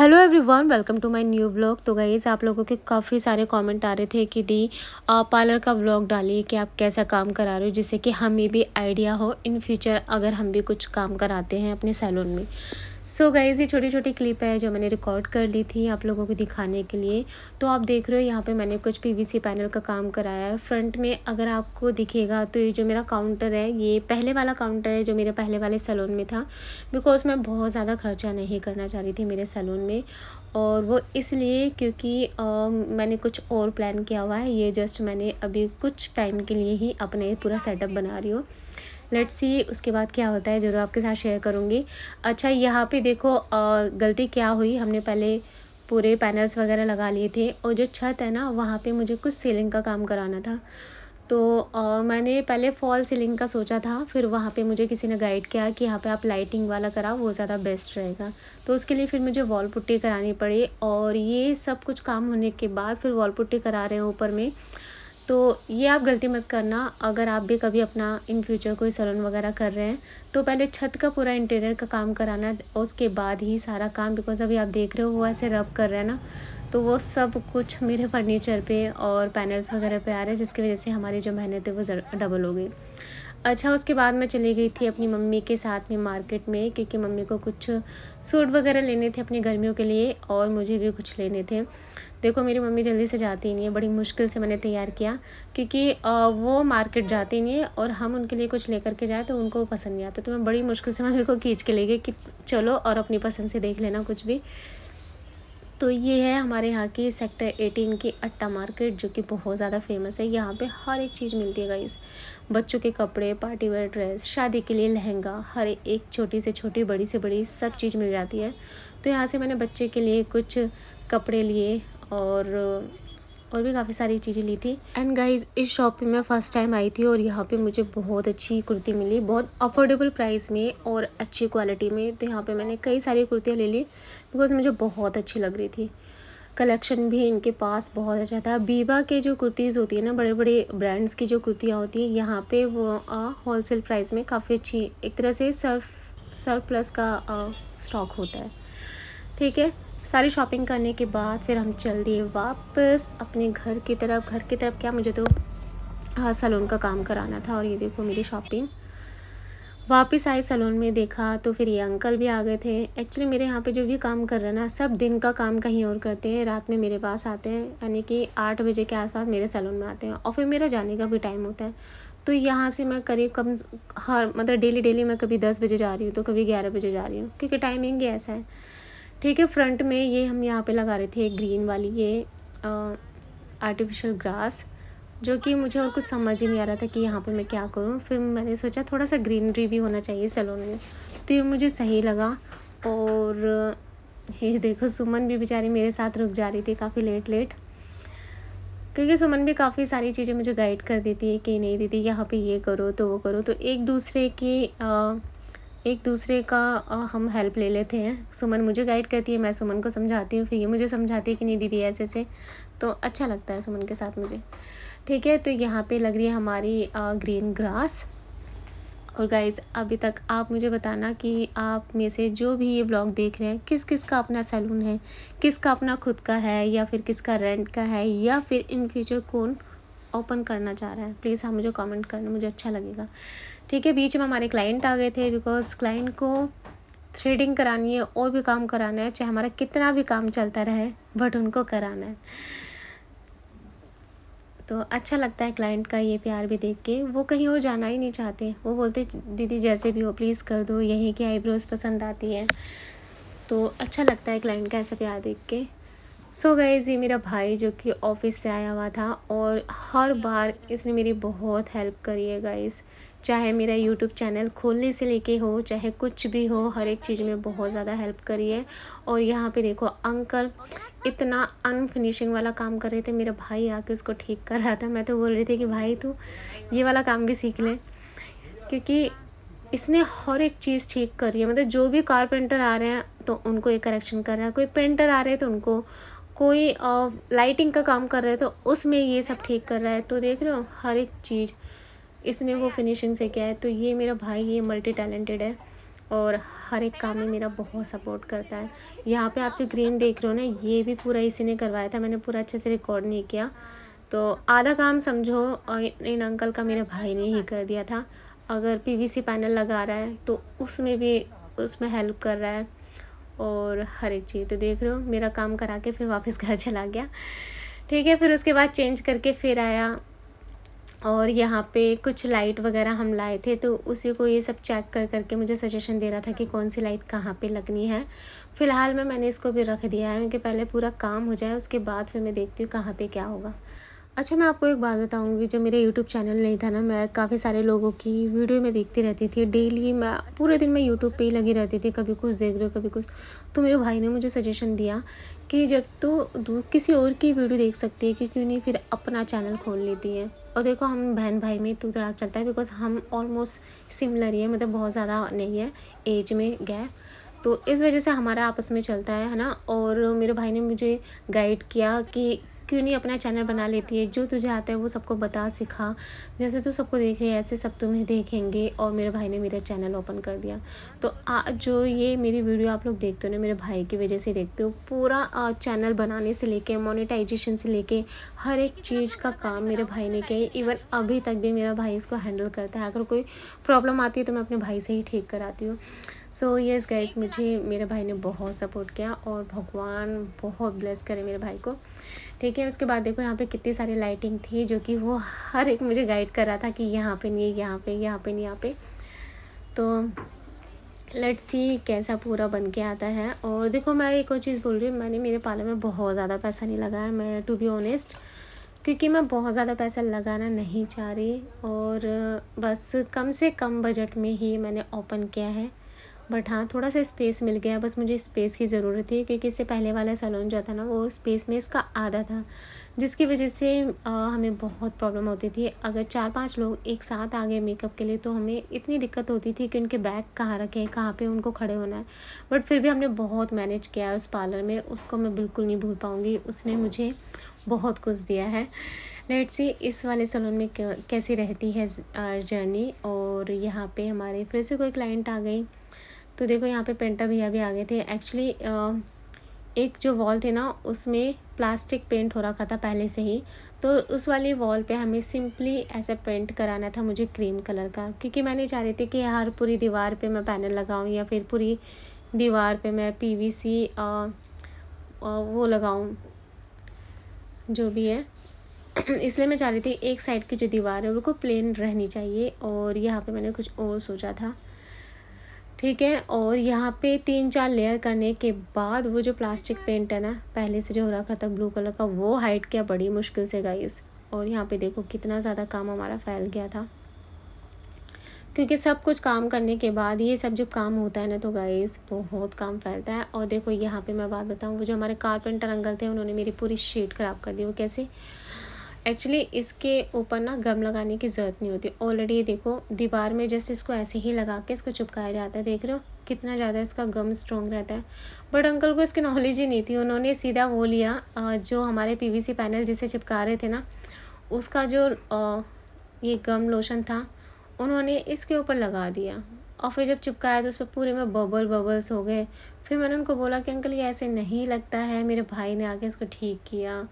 Hello everyone, welcome to my new vlog. तो guys, आप लोगों के काफ़ी सारे कमेंट आ रहे थे कि दी आप पार्लर का व्लॉग डालिए कि आप कैसा काम करा रहे हो, जिससे कि हमें भी आइडिया हो इन फ्यूचर अगर हम भी कुछ काम कराते हैं अपने सैलून में। सो गाइस, ये छोटी छोटी क्लिप है जो मैंने रिकॉर्ड कर ली थी आप लोगों को दिखाने के लिए। तो आप देख रहे हो यहाँ पे मैंने कुछ पीवीसी पैनल का काम कराया है। फ्रंट में अगर आपको दिखेगा तो ये जो मेरा काउंटर है, ये पहले वाला काउंटर है जो मेरे पहले वाले सैलून में था। बिकॉज़ मैं बहुत ज़्यादा खर्चा नहीं करना चाह रही थी मेरे सैलून में, और वो इसलिए क्योंकि मैंने कुछ और प्लान किया हुआ है। ये जस्ट मैंने अभी कुछ टाइम के लिए ही अपने पूरा सेटअप बना रही हूँ। लेट्स सी उसके बाद क्या होता है, ज़रूर आपके साथ शेयर करूँगी। अच्छा, यहाँ पे देखो गलती क्या हुई, हमने पहले पूरे पैनल्स वगैरह लगा लिए थे और जो छत है ना, वहाँ पे मुझे कुछ सीलिंग का काम कराना था। तो मैंने पहले फॉल सीलिंग का सोचा था, फिर वहाँ पे मुझे किसी ने गाइड किया कि यहाँ पे आप लाइटिंग वाला कराओ, वो ज़्यादा बेस्ट रहेगा। तो उसके लिए फिर मुझे वॉल पुट्टी करानी पड़ी, और ये सब कुछ काम होने के बाद फिर वॉल पुट्टी करा रहे हैं ऊपर में। तो ये आप गलती मत करना, अगर आप भी कभी अपना इन फ्यूचर कोई सैलून वगैरह कर रहे हैं तो पहले छत का पूरा इंटीरियर का काम कराना है, उसके बाद ही सारा काम। बिकॉज़ अभी आप देख रहे हो वो ऐसे रब कर रहे हैं ना, तो वो सब कुछ मेरे फर्नीचर पे और पैनल्स वगैरह पे आ रहे हैं, जिसकी वजह से हमारी जो मेहनत है वो डबल हो गई। अच्छा, उसके बाद मैं चली गई थी अपनी मम्मी के साथ में मार्केट में, क्योंकि मम्मी को कुछ सूट वगैरह लेने थे अपनी गर्मियों के लिए, और मुझे भी कुछ लेने थे। देखो, मेरी मम्मी जल्दी से जाती ही नहीं है, बड़ी मुश्किल से मैंने तैयार किया, क्योंकि वो मार्केट जाती नहीं है और हम उनके लिए कुछ लेकर के जाए तो उनको वो पसंद नहीं आता। तो मैं बड़ी मुश्किल से मम्मी को खींच के ले गई कि चलो और अपनी पसंद से देख लेना कुछ भी। तो ये है हमारे यहाँ की सेक्टर 18 की अट्टा मार्केट, जो कि बहुत ज़्यादा फेमस है। यहाँ पे हर एक चीज़ मिलती है गाइस, बच्चों के कपड़े, पार्टी वेयर ड्रेस, शादी के लिए लहंगा, हर एक छोटी से छोटी, बड़ी से बड़ी सब चीज़ मिल जाती है। तो यहाँ से मैंने बच्चे के लिए कुछ कपड़े लिए और भी काफ़ी सारी चीज़ें ली थी। एंड गाइज, इस शॉप पे मैं फ़र्स्ट टाइम आई थी और यहाँ पे मुझे बहुत अच्छी कुर्ती मिली, बहुत अफोर्डेबल प्राइस में और अच्छी क्वालिटी में। तो यहाँ पे मैंने कई सारी कुर्तियाँ ले ली बिकॉज़ मुझे बहुत अच्छी लग रही थी। कलेक्शन भी इनके पास बहुत अच्छा था। बीबा के जो कुर्तीज़ होती है ना, बड़े बड़े ब्रांड्स की जो कुर्तियाँ होती हैं, यहाँ पे वो होलसेल प्राइस में काफ़ी अच्छी, एक तरह से सर्फ प्लस का स्टॉक होता है। ठीक है, सारी शॉपिंग करने के बाद फिर हम चल दिए वापस अपने घर की तरफ। घर की तरफ क्या, मुझे तो सैलून का काम कराना था। और ये देखो मेरी शॉपिंग। वापस आए सैलून में, देखा तो फिर ये अंकल भी आ गए थे। एक्चुअली मेरे यहाँ पे जो भी काम कर रहे हैं ना, सब दिन का काम कहीं और करते हैं, रात में मेरे पास आते हैं, यानी कि 8 बजे के आसपास मेरे सैलून में आते हैं, और फिर मेरा जाने का भी टाइम होता है। तो यहाँ से मैं करीब कम हर मतलब डेली मैं कभी 10 बजे जा रही हूँ तो कभी 11 बजे जा रही हूँ, क्योंकि टाइमिंग ही ऐसा है। ठीक है, फ्रंट में ये हम यहाँ पे लगा रहे थे ग्रीन वाली ये आर्टिफिशियल ग्रास, जो कि मुझे और कुछ समझ ही नहीं आ रहा था कि यहाँ पे मैं क्या करूँ। फिर मैंने सोचा थोड़ा सा ग्रीनरी भी होना चाहिए सैलून में, तो ये मुझे सही लगा। और ये देखो, सुमन भी बेचारी मेरे साथ रुक जा रही थी काफ़ी लेट, क्योंकि सुमन भी काफ़ी सारी चीज़ें मुझे गाइड कर देती है कि नहीं दीदी यहाँ पे ये करो तो वो करो। तो एक दूसरे का हम हेल्प ले लेते हैं। सुमन मुझे गाइड करती है, मैं सुमन को समझाती हूँ, फिर ये मुझे समझाती है कि नहीं दीदी ऐसे से। तो अच्छा लगता है सुमन के साथ मुझे। ठीक है, तो यहाँ पे लग रही है हमारी ग्रीन ग्रास। और गाइज़, अभी तक आप मुझे बताना कि आप में से जो भी ये व्लॉग देख रहे हैं, किस किस का अपना सैलून है, किसका अपना खुद का है, या फिर किसका रेंट का है, या फिर इन फ्यूचर कौन ओपन करना चाह रहा है। प्लीज़ आप मुझे कमेंट करना, मुझे अच्छा लगेगा। ठीक है, बीच में हमारे क्लाइंट आ गए थे, बिकॉज़ क्लाइंट को थ्रेडिंग करानी है और भी काम कराना है, चाहे हमारा कितना भी काम चलता रहे, बट उनको कराना है। तो अच्छा लगता है क्लाइंट का ये प्यार भी देख के, वो कहीं और जाना ही नहीं चाहते। वो बोलते दीदी जैसे भी हो प्लीज़ कर दो, यहीं की आईब्रोज पसंद आती है। तो अच्छा लगता है क्लाइंट का ऐसा प्यार देख के। सो गाइज़, ये मेरा भाई जो कि ऑफ़िस से आया हुआ था, और हर बार इसने मेरी बहुत हेल्प करी है गाइज़। चाहे मेरा यूट्यूब चैनल खोलने से लेके हो, चाहे कुछ भी हो, हर एक चीज़ में बहुत ज़्यादा हेल्प करी है। और यहाँ पे देखो, अंकल इतना अनफिनिशिंग वाला काम कर रहे थे, मेरा भाई आके उसको ठीक कर रहा था। मैं तो बोल रही थी कि भाई तू ये वाला काम भी सीख ले, क्योंकि इसने हर एक चीज़ ठीक करी है। मतलब जो भी कारपेंटर आ रहे हैं तो उनको ये करेक्शन कर रहा है, कोई पेंटर आ रहे हैं तो उनको, कोई लाइटिंग का काम कर रहे हैं तो उसमें ये सब ठीक कर रहा है। तो देख रहे हो, हर एक चीज़ इसने वो फिनिशिंग से किया है। तो ये मेरा भाई, ये मल्टी टैलेंटेड है। और हर एक काम में मेरा बहुत सपोर्ट करता है। यहाँ पे आप जो ग्रीन देख रहे हो ना, ये भी पूरा इसी ने करवाया था, मैंने पूरा अच्छे से रिकॉर्ड नहीं किया। तो आधा काम समझो इन अंकल का मेरे भाई ने ही कर दिया था। अगर पीवीसी पैनल लगा रहा है तो उसमें भी उसमें हेल्प कर रहा है, और हर एक चीज़। तो देख रहे हो, मेरा काम करा के फिर वापस घर चला गया। ठीक है, फिर उसके बाद चेंज करके फिर आया, और यहाँ पे कुछ लाइट वगैरह हम लाए थे, तो उसी को ये सब चेक कर करके मुझे सजेशन दे रहा था कि कौन सी लाइट कहाँ पे लगनी है। फ़िलहाल में मैंने इसको भी रख दिया है, क्योंकि पहले पूरा काम हो जाए, उसके बाद फिर मैं देखती हूँ कहाँ पे क्या होगा। अच्छा, मैं आपको एक बात बताऊँगी, जब मेरा यूट्यूब चैनल नहीं था ना, मैं काफ़ी सारे लोगों की वीडियो में देखती रहती थी। डेली मैं पूरे दिन मैं यूट्यूब पे ही लगी रहती थी, कभी कुछ देख रही हूँ, कभी कुछ। तो मेरे भाई ने मुझे सजेशन दिया कि जब तो किसी और की वीडियो देख सकती है, कि क्यों नहीं फिर अपना चैनल खोल लेती है। और देखो, हम बहन भाई में तू तड़ाक चलता है, बिकॉज़ हम ऑलमोस्ट सिमिलर ही है, मतलब बहुत ज़्यादा नहीं है एज में गैप। तो इस वजह से हमारा आपस में चलता है ना। और मेरे भाई ने मुझे गाइड किया कि क्यों नहीं अपना चैनल बना लेती है, जो तुझे आता है वो सबको बता, सिखा। जैसे तू सबको देख रही है, ऐसे सब तुम्हें देखेंगे। और मेरे भाई ने मेरा चैनल ओपन कर दिया। तो जो ये मेरी वीडियो आप लोग देखते हो ना, मेरे भाई की वजह से देखते हो। पूरा चैनल बनाने से लेके मोनेटाइजेशन से लेके हर एक चीज़ का काम मेरे भाई ने किया। इवन अभी तक भी मेरा भाई इसको हैंडल करता है। अगर कोई प्रॉब्लम आती है तो मैं अपने भाई से ही ठीक कराती हूँ। सो यस गाइस, मुझे मेरे भाई ने बहुत सपोर्ट किया, और भगवान बहुत ब्लेस करे मेरे भाई को। ठीक है, उसके बाद देखो यहाँ पे कितनी सारी लाइटिंग थी, जो कि वो हर एक मुझे गाइड कर रहा था कि यहाँ पे नहीं, यहाँ पे, यहाँ पे नहीं, यहाँ पे। तो लेट्स सी कैसा पूरा बन के आता है। और देखो, मैं एक और चीज़ बोल रही हूँ, मैंने मेरे पार्लर में बहुत ज़्यादा पैसा नहीं लगाया, मैं टू बी ऑनेस्ट, क्योंकि मैं बहुत ज़्यादा पैसा लगाना नहीं चाह रही। और बस कम से कम बजट में ही मैंने ओपन किया है। बट हाँ, थोड़ा सा स्पेस मिल गया, बस मुझे स्पेस की ज़रूरत थी, क्योंकि इससे पहले वाला सैलून जो था ना, वो स्पेस में इसका आधा था, जिसकी वजह से हमें बहुत प्रॉब्लम होती थी। अगर 4-5 लोग एक साथ आ गए मेकअप के लिए, तो हमें इतनी दिक्कत होती थी कि उनके बैग कहाँ रखें, कहाँ पे उनको खड़े होना है। बट फिर भी हमने बहुत मैनेज किया है उस पार्लर में, उसको मैं बिल्कुल नहीं भूल पाऊँगी। उसने मुझे बहुत कुछ दिया है। लेट्स सी इस वाले सैलून में कैसी रहती है जर्नी। और यहाँ पे हमारे फिर से कोई क्लाइंट आ गई। तो देखो, यहाँ पे पेंटर भैया भी आ गए थे। एक्चुअली एक जो वॉल थे ना, उसमें प्लास्टिक पेंट हो रखा था पहले से ही। तो उस वाली वॉल पे हमें सिंपली ऐसा पेंट कराना था, मुझे क्रीम कलर का, क्योंकि मैं नहीं चाह रही थी कि हर पूरी दीवार पे मैं पैनल लगाऊं, या फिर पूरी दीवार पे मैं पीवीसी वो लगाऊं, जो भी है। इसलिए मैं चाह रही थी एक साइड की जो दीवार है वो प्लेन रहनी चाहिए। और यहाँ पे मैंने कुछ और सोचा था। ठीक है, और यहाँ पे 3-4 लेयर करने के बाद वो जो प्लास्टिक पेंट है ना, पहले से जो हो रखा था ब्लू कलर का, वो हाइड किया बड़ी मुश्किल से गाइस। और यहाँ पे देखो कितना ज़्यादा काम हमारा फैल गया था, क्योंकि सब कुछ काम करने के बाद ये सब जो काम होता है ना, तो गाइस बहुत काम फैलता है। और देखो, यहाँ पे मैं बात बताऊँ, वो जो हमारे कारपेंटर अंकल थे, उन्होंने मेरी पूरी शीट ख़राब कर दी। वो कैसे? एक्चुअली इसके ऊपर ना गम लगाने की ज़रूरत नहीं होती। ऑलरेडी ये देखो, दीवार में जस्ट इसको ऐसे ही लगा के इसको चिपकाया जाता है। देख रहे हो कितना ज़्यादा इसका गम स्ट्रॉन्ग रहता है। बट अंकल को इसकी नॉलेज ही नहीं थी। उन्होंने सीधा वो लिया, जो हमारे पीवीसी पैनल जिसे चिपका रहे थे ना, उसका जो ये गम लोशन था, उन्होंने इसके ऊपर लगा दिया। और फिर जब चिपकाया तो उस पर पूरे में बबल्स हो गए। फिर मैंने उनको बोला कि अंकल, ये ऐसे नहीं लगता है। मेरे भाई ने आके इसको ठीक किया।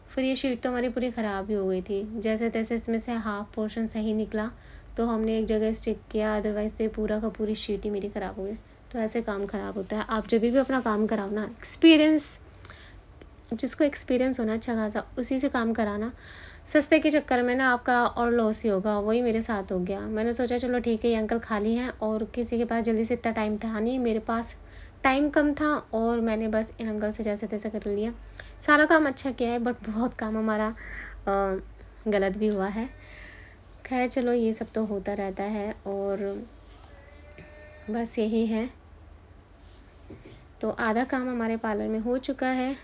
फिर ये शीट तो हमारी पूरी ख़राब ही हो गई थी। जैसे तैसे इसमें से हाफ़ पोर्शन सही निकला, तो हमने एक जगह स्टिक किया, अदरवाइज़ तो ये पूरा का पूरी शीट ही मेरी ख़राब हो गई। तो ऐसे काम ख़राब होता है। आप जब भी अपना काम कराओ ना, एक्सपीरियंस, जिसको एक्सपीरियंस होना अच्छा खासा, उसी से काम कराना। सस्ते के चक्कर में ना आपका और लॉस ही होगा। वही मेरे साथ हो गया। मैंने सोचा चलो ठीक है, ये अंकल खाली हैं, और किसी के पास जल्दी से इतना टाइम था नहीं, मेरे पास टाइम कम था, और मैंने बस इन अंकल से जैसे तैसे कर लिया। सारा काम अच्छा किया है, बट बहुत काम हमारा गलत भी हुआ है। खैर चलो, ये सब तो होता रहता है, और बस यही है। तो आधा काम हमारे पार्लर में हो चुका है,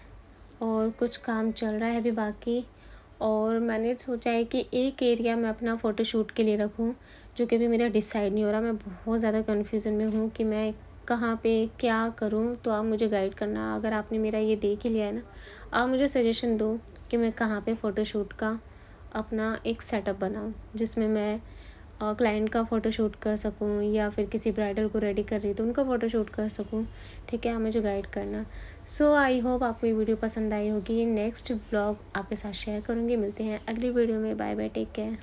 और कुछ काम चल रहा है अभी बाकी। और मैंने सोचा है कि एक एरिया मैं अपना फ़ोटोशूट के लिए रखूं, जो कि अभी मेरा डिसाइड नहीं हो रहा। मैं बहुत ज़्यादा कन्फ्यूज़न में हूँ कि मैं कहाँ पे क्या करूँ। तो आप मुझे गाइड करना, अगर आपने मेरा ये देख ही लिया है ना, आप मुझे सजेशन दो कि मैं कहाँ पे फ़ोटोशूट का अपना एक सेटअप बनाऊँ, जिसमें मैं क्लाइंट का फ़ोटोशूट कर सकूँ या फिर किसी ब्राइडल को रेडी कर रही तो उनका फ़ोटोशूट कर सकूँ। ठीक है, आप मुझे गाइड करना। सो आई होप आपको ये वीडियो पसंद आई होगी। नेक्स्ट ब्लॉग आपके साथ शेयर करूँगी। मिलते हैं अगली वीडियो में। Bye bye, take care.